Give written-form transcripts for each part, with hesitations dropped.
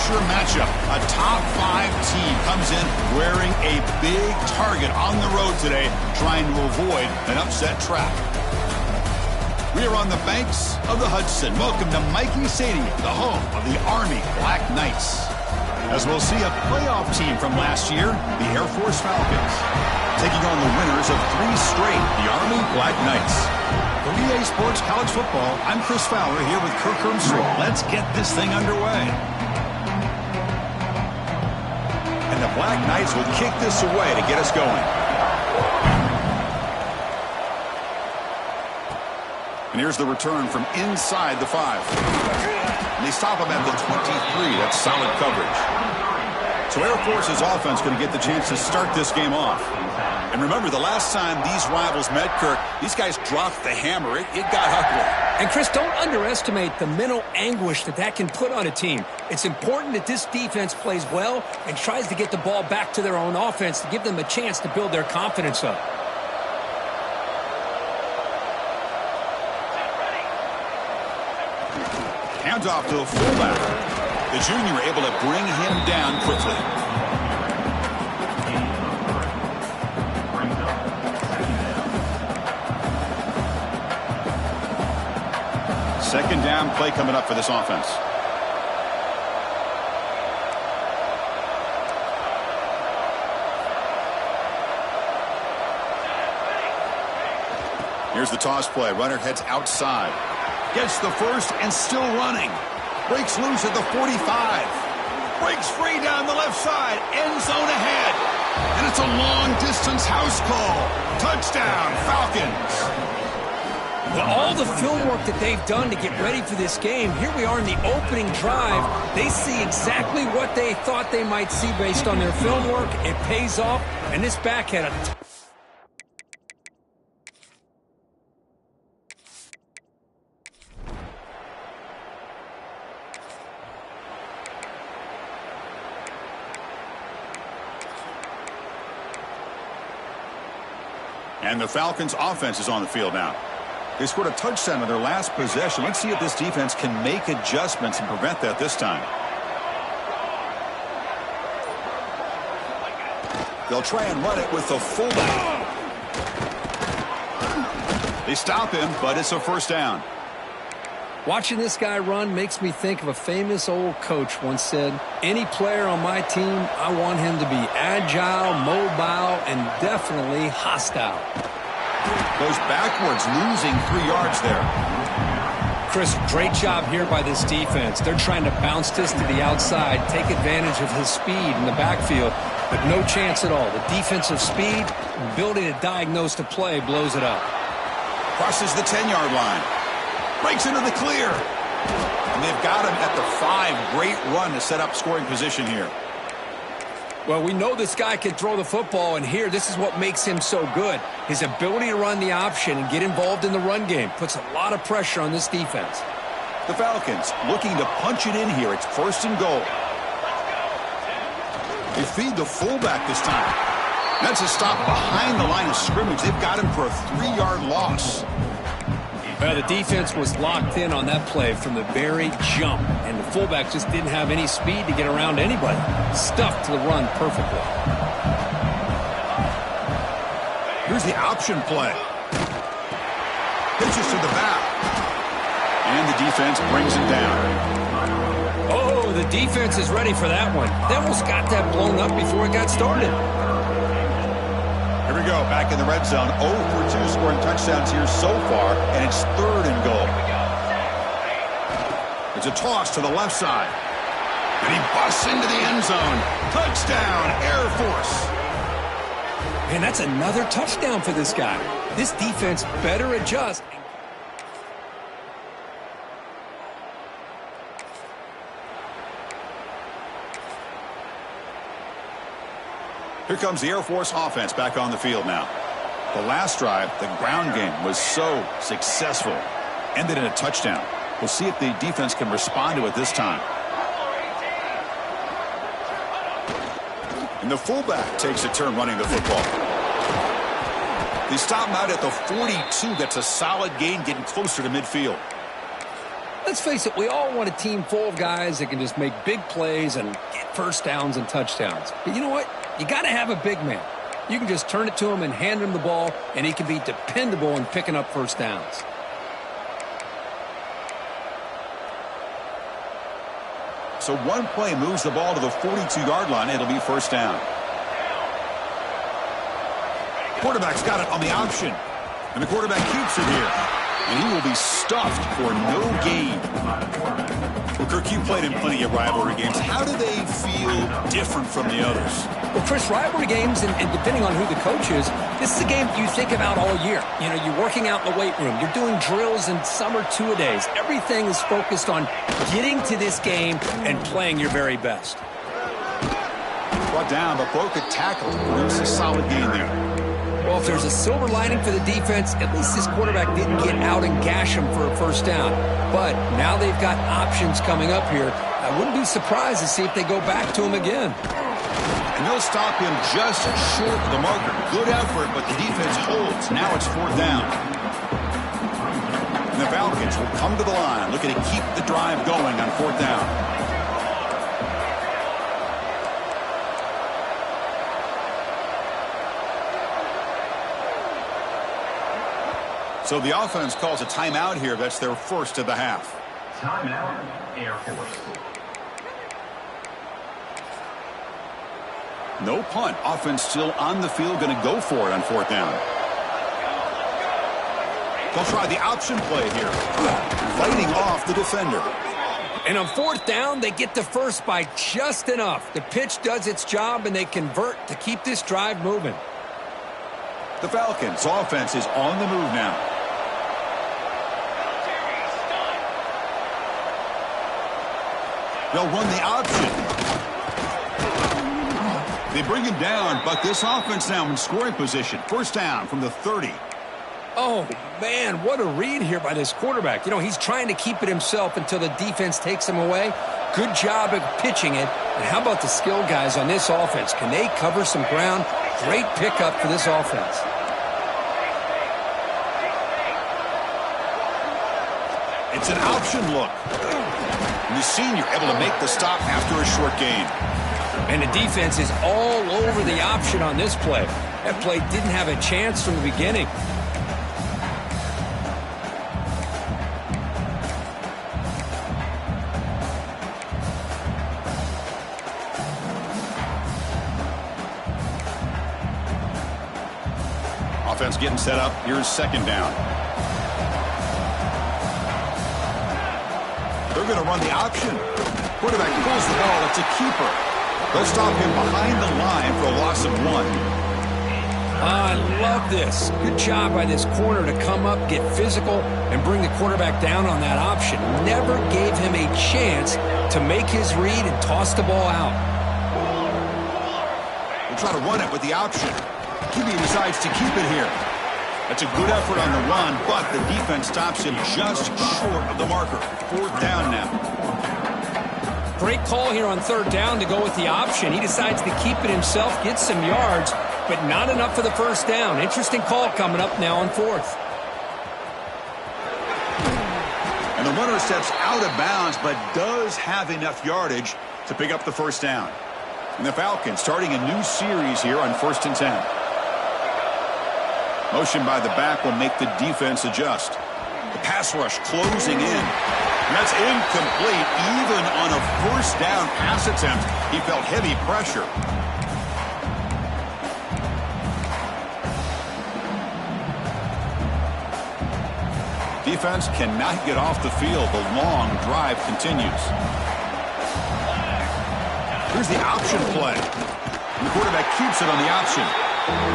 pressure matchup. A top-5 team comes in wearing a big target on the road today, trying to avoid an upset trap. We are on the banks of the Hudson. Welcome to Michie Stadium, the home of the Army Black Knights. As we'll see a playoff team from last year, the Air Force Falcons, taking on the winners of 3 straight, the Army Black Knights. For EA Sports College Football, I'm Chris Fowler here with Kirk Herbstreit. Let's get this thing underway. And the Black Knights will kick this away to get us going. And here's the return from inside the 5. And they stop him at the 23. That's solid coverage. So Air Force's offense going to get the chance to start this game off. And remember, the last time these rivals met, Kirk, these guys dropped the hammer. It got ugly. And, Chris, don't underestimate the mental anguish that can put on a team. It's important that this defense plays well and tries to get the ball back to their own offense to give them a chance to build their confidence up. Handoff to the fullback. The junior able to bring him down quickly. Second down play coming up for this offense. Here's the toss play. Runner heads outside. Gets the first and still running. Breaks loose at the 45. Breaks free down the left side. End zone ahead. And it's a long-distance house call. Touchdown, Falcons. Well, all the film work that they've done to get ready for this game, here we are in the opening drive. They see exactly what they thought they might see based on their film work. It pays off, and this back had a... And the Falcons' offense is on the field now. They scored a touchdown on their last possession. Let's see if this defense can make adjustments and prevent that this time. They'll try and run it with the fullback. They stop him, but it's a first down. Watching this guy run makes me think of a famous old coach once said, any player on my team, I want him to be agile, mobile, and definitely hostile. Goes backwards, losing 3 yards there. Chris, great job here by this defense. They're trying to bounce this to the outside, take advantage of his speed in the backfield, but no chance at all. The defensive speed, ability to diagnose the play, blows it up. Crosses the 10-yard line. Breaks into the clear. And they've got him at the 5. Great run to set up scoring position here. Well, we know this guy can throw the football, and here, this is what makes him so good. His ability to run the option and get involved in the run game puts a lot of pressure on this defense. The Falcons looking to punch it in here. It's 1st and goal. They feed the fullback this time. That's a stop behind the line of scrimmage. They've got him for a 3-yard loss. Well, the defense was locked in on that play from the very jump, and the fullback just didn't have any speed to get around anybody. Stuffed the run perfectly. Here's the option play. Pitches to the back. And the defense brings it down. Oh, the defense is ready for that one. They almost got that blown up before it got started. Here we go, back in the red zone. 0 for 2 scoring touchdowns here so far, and it's 3rd and goal. It's a toss to the left side. And he busts into the end zone. Touchdown, Air Force. And that's another touchdown for this guy. This defense better adjust. Here comes the Air Force offense back on the field now. The last drive, the ground game was so successful. Ended in a touchdown. We'll see if the defense can respond to it this time. And the fullback takes a turn running the football. They stop him out at the 42. That's a solid gain, getting closer to midfield. Let's face it, we all want a team full of guys that can just make big plays and get first downs and touchdowns. But you know what? You got to have a big man. You can just turn it to him and hand him the ball, and he can be dependable in picking up first downs. So one play moves the ball to the 42-yard line. It'll be first down. Quarterback's got it on the option. And the quarterback keeps it here. And he will be stuffed for no gain. Well, Kirk, you played in plenty of rivalry games. How do they feel different from the others? Well, Chris, rivalry games, and depending on who the coach is, this is a game you think about all year. You know, you're working out in the weight room. You're doing drills and summer two-a-days. Everything is focused on getting to this game and playing your very best. Brought down, but broke a tackle to produce a solid gain there. Well, if there's a silver lining for the defense, at least this quarterback didn't get out and gash him for a first down. But now they've got options coming up here. I wouldn't be surprised to see if they go back to him again. And they'll stop him just short of the marker. Good effort, but the defense holds. Now it's fourth down. And the Falcons will come to the line, looking to keep the drive going on fourth down. So the offense calls a timeout here. That's their first of the half. Timeout, Air Force. No punt. Offense still on the field, going to go for it on fourth down. They'll try the option play here. Fighting off the defender. And on fourth down, they get the first by just enough. The pitch does its job, and they convert to keep this drive moving. The Falcons' offense is on the move now. They'll run the option. They bring him down, but this offense now in scoring position. First down from the 30. Oh, man, what a read here by this quarterback. You know, he's trying to keep it himself until the defense takes him away. Good job at pitching it. And how about the skill guys on this offense? Can they cover some ground? Great pickup for this offense. It's an option look. And the senior able to make the stop after a short gain. And the defense is all over the option on this play. That play didn't have a chance from the beginning. Offense getting set up. Here's second down. They're going to run the option. Quarterback pulls the ball. It's a keeper. They'll stop him behind the line for a loss of 1. I love this. Good job by this corner to come up, get physical, and bring the quarterback down on that option. Never gave him a chance to make his read and toss the ball out. We'll try to run it with the option. QB decides to keep it here. That's a good effort on the run, but the defense stops him just short of the marker. Fourth down now. Great call here on third down to go with the option. He decides to keep it himself, get some yards, but not enough for the first down. Interesting call coming up now on fourth. And the runner steps out of bounds, but does have enough yardage to pick up the first down. And the Falcons starting a new series here on 1st and 10. Motion by the back will make the defense adjust. The pass rush closing in. And that's incomplete. Even on a first down pass attempt, he felt heavy pressure. Defense cannot get off the field. The long drive continues. Here's the option play. And the quarterback keeps it on the option.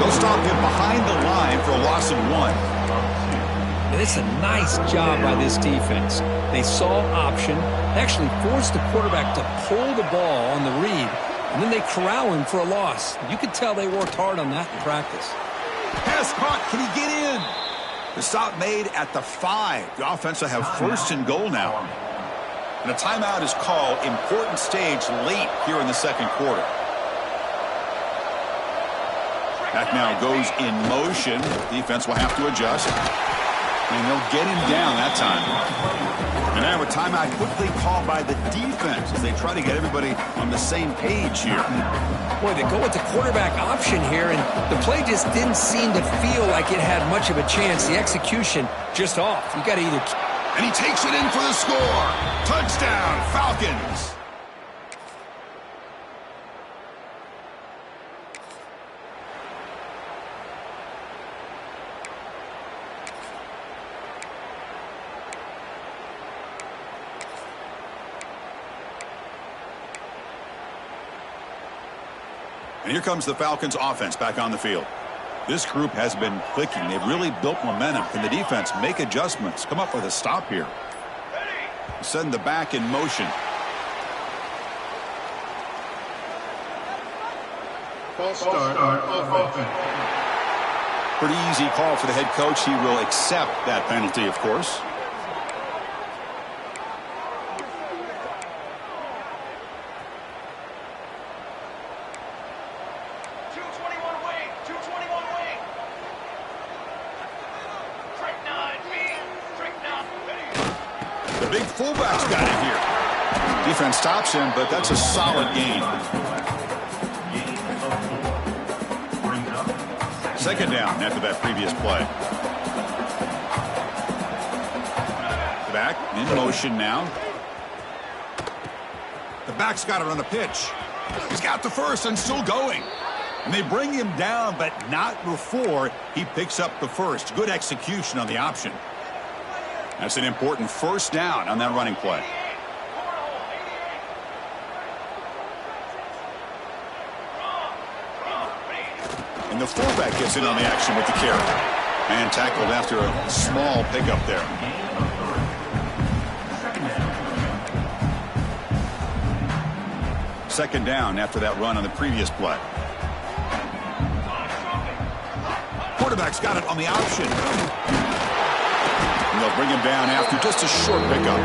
They'll stop him behind the line for a loss of 1. It's a nice job by this defense. They saw option, actually forced the quarterback to pull the ball on the read, and then they corral him for a loss. You could tell they worked hard on that in practice. Pass caught. Can he get in? The stop made at the 5. The offense will have first and goal now. And a timeout is called. Important stage late here in the second quarter. Back now goes in motion. Defense will have to adjust. And they'll get him down that time. And now a timeout quickly called by the defense as they try to get everybody on the same page here. Boy, they go with the quarterback option here, and the play just didn't seem to feel like it had much of a chance. The execution just off. You got to either... And he takes it in for the score. Touchdown, Falcons. And here comes the Falcons offense back on the field. This group has been clicking. They've really built momentum. Can the defense make adjustments? Come up with a stop here. Send the back in motion. False start offense. Pretty easy call for the head coach. He will accept that penalty, of course. The big fullback's got it here. Defense stops him, but that's a solid gain. Second down after that previous play. The back in motion now. The back's got it on the pitch. He's got the first and still going. And they bring him down, but not before he picks up the first. Good execution on the option. That's an important first down on that running play. And the fullback gets in on the action with the carry. And tackled after a small pickup there. Second down after that run on the previous play. Quarterback's got it on the option. And they'll bring him down after just a short pickup.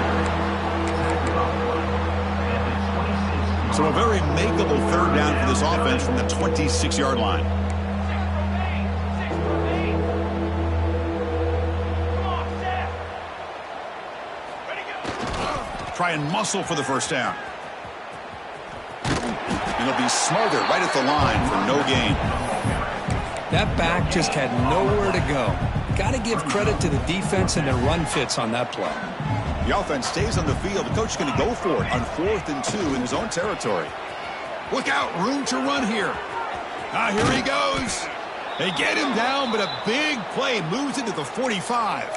So a very makeable third down for this offense from the 26-yard line. Try and muscle for the first down. And he'll be smothered right at the line for no gain. That back just had nowhere to go. Got to give credit to the defense and their run fits on that play. The offense stays on the field. The coach is going to go for it on 4th and 2 in his own territory. Look out, room to run here. Here he goes. They get him down, but a big play moves into the 45.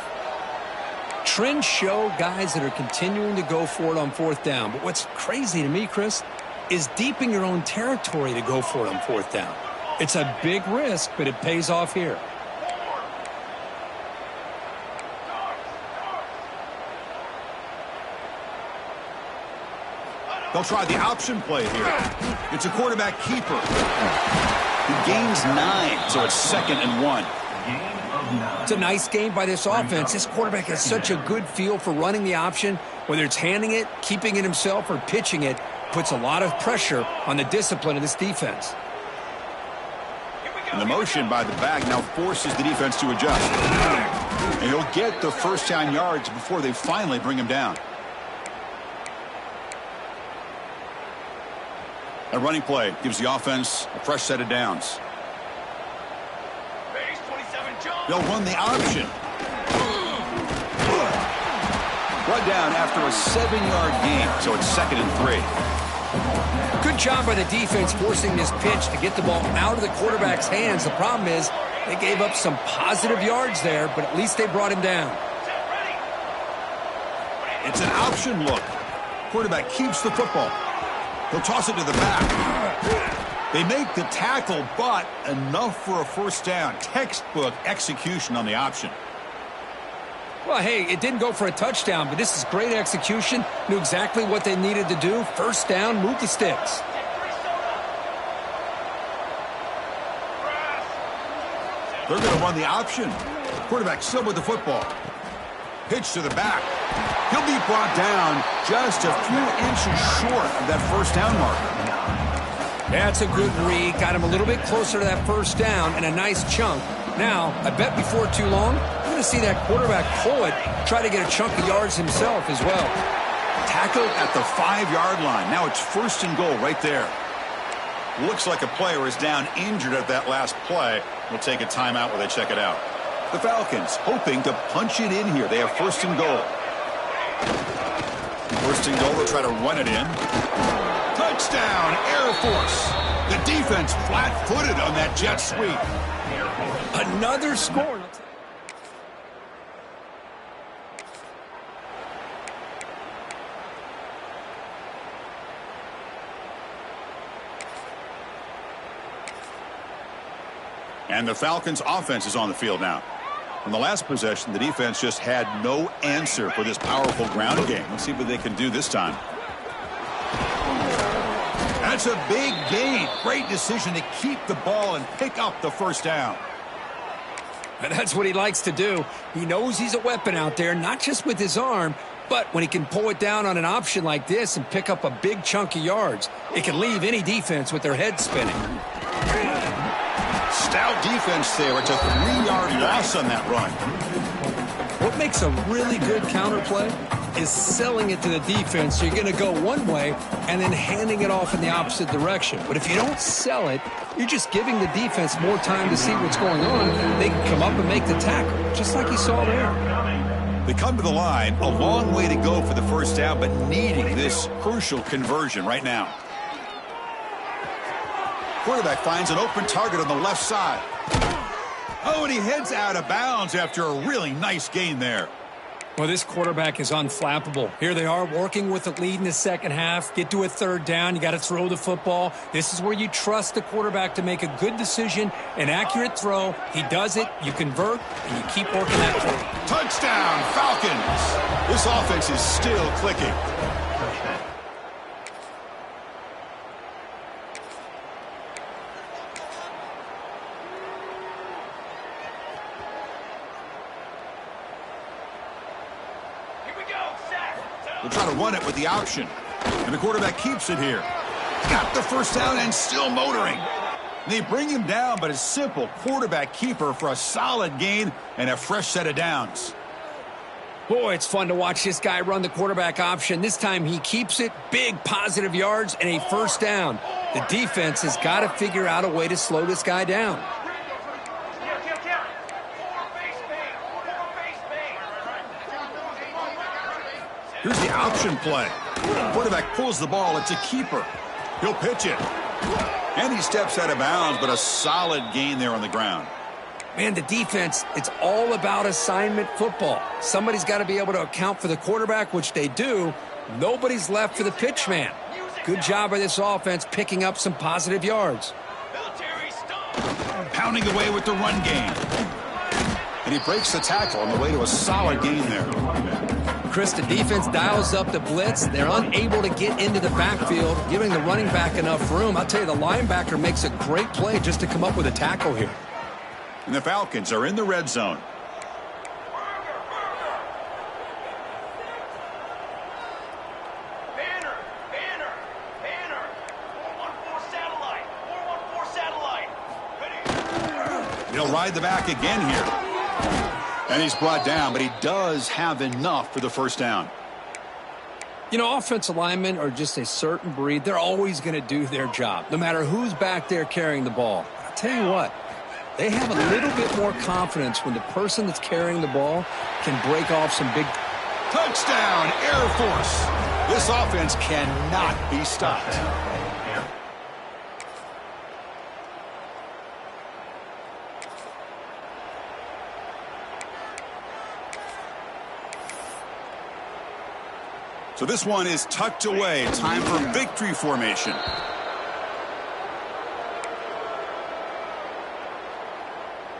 Trends show guys that are continuing to go for it on 4th down. But what's crazy to me, Chris, is deep in your own territory to go for it on 4th down. It's a big risk, but it pays off here. They'll try the option play here. It's a quarterback keeper. He gains 9, so it's 2nd and 1. It's a nice game by this offense. This quarterback has such a good feel for running the option. Whether it's handing it, keeping it himself, or pitching it, puts a lot of pressure on the discipline of this defense. And the motion by the back now forces the defense to adjust. And he'll get the first down yards before they finally bring him down. A running play gives the offense a fresh set of downs. They'll run the option. Brought down after a 7-yard gain, so it's 2nd and 3. Good job by the defense forcing this pitch to get the ball out of the quarterback's hands. The problem is they gave up some positive yards there, but at least they brought him down. It's an option look. Quarterback keeps the football. He'll toss it to the back. They make the tackle, but enough for a first down. Textbook execution on the option. Well, hey, it didn't go for a touchdown, but this is great execution. Knew exactly what they needed to do. First down, move the sticks. They're going to run the option. Quarterback still with the football. Pitch to the back. He'll be brought down just a few inches short of that first down marker. That's a good read. Got him a little bit closer to that first down and a nice chunk. Now, I bet before too long, we're going to see that quarterback pull it, try to get a chunk of yards himself as well. Tackled at the 5-yard line. Now it's 1st and goal right there. Looks like a player is down injured at that last play. We'll take a timeout while they check it out. The Falcons hoping to punch it in here. They have 1st and goal. 1st and goal, they'll try to run it in. Touchdown, Air Force. The defense flat-footed on that jet sweep. Another score. And the Falcons' offense is on the field now. In the last possession, the defense just had no answer for this powerful ground game. Let's see what they can do this time. That's a big gain. Great decision to keep the ball and pick up the 1st down. And that's what he likes to do. He knows he's a weapon out there, not just with his arm, but when he can pull it down on an option like this and pick up a big chunk of yards, it can leave any defense with their head spinning. Stout defense there. It's a 3-yard loss on that run. What makes a really good counterplay is selling it to the defense. So you're going to go one way and then handing it off in the opposite direction. But if you don't sell it, you're just giving the defense more time to see what's going on. They can come up and make the tackle, just like you saw there. They come to the line, a long way to go for the 1st down, but needing this crucial conversion right now. Quarterback finds an open target on the left side. Oh, and he heads out of bounds after a really nice gain there. Well, this quarterback is unflappable. Here they are working with the lead in the second half. Get to a 3rd down. You got to throw the football. This is where you trust the quarterback to make a good decision, an accurate throw. He does it. You convert, and you keep working that play. Touchdown, Falcons. This offense is still clicking. They'll try to run it with the option. And the quarterback keeps it here. Got the 1st down and still motoring. They bring him down, but a simple quarterback keeper for a solid gain and a fresh set of downs. Boy, it's fun to watch this guy run the quarterback option. This time he keeps it, big positive yards, and a 1st down. The defense has got to figure out a way to slow this guy down. Here's the option play. Quarterback pulls the ball. It's a keeper. He'll pitch it. And he steps out of bounds, but a solid gain there on the ground. Man, the defense, it's all about assignment football. Somebody's got to be able to account for the quarterback, which they do. Nobody's left for the pitch man. Good job by this offense picking up some positive yards. Pounding away with the run game. And he breaks the tackle on the way to a solid gain there. Chris, the defense dials up the blitz. They're unable to get into the backfield, giving the running back enough room. I'll tell you, the linebacker makes a great play just to come up with a tackle here. And the Falcons are in the red zone. Banner. 414 satellite. He'll ride the back again here. And he's brought down, but he does have enough for the 1st down. You know, offensive linemen are just a certain breed. They're always going to do their job, no matter who's back there carrying the ball. I'll tell you what, they have a little bit more confidence when the person that's carrying the ball can break off some big... Touchdown, Air Force. This offense cannot be stopped. So this one is tucked away. Time for victory formation.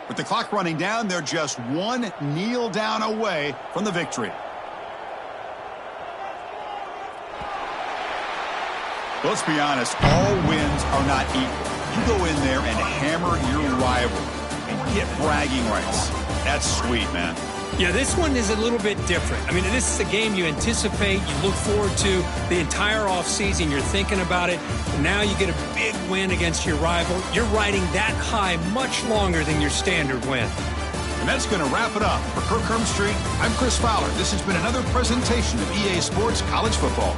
With the clock running down, they're just one kneel down away from the victory. Let's be honest, all wins are not equal. You go in there and hammer your rival and get bragging rights. That's sweet, man. Yeah, this one is a little bit different. I mean, this is a game you anticipate, you look forward to the entire offseason. You're thinking about it. And now you get a big win against your rival. You're riding that high much longer than your standard win. And that's going to wrap it up. For Kirk Herbstreit, I'm Chris Fowler. This has been another presentation of EA Sports College Football.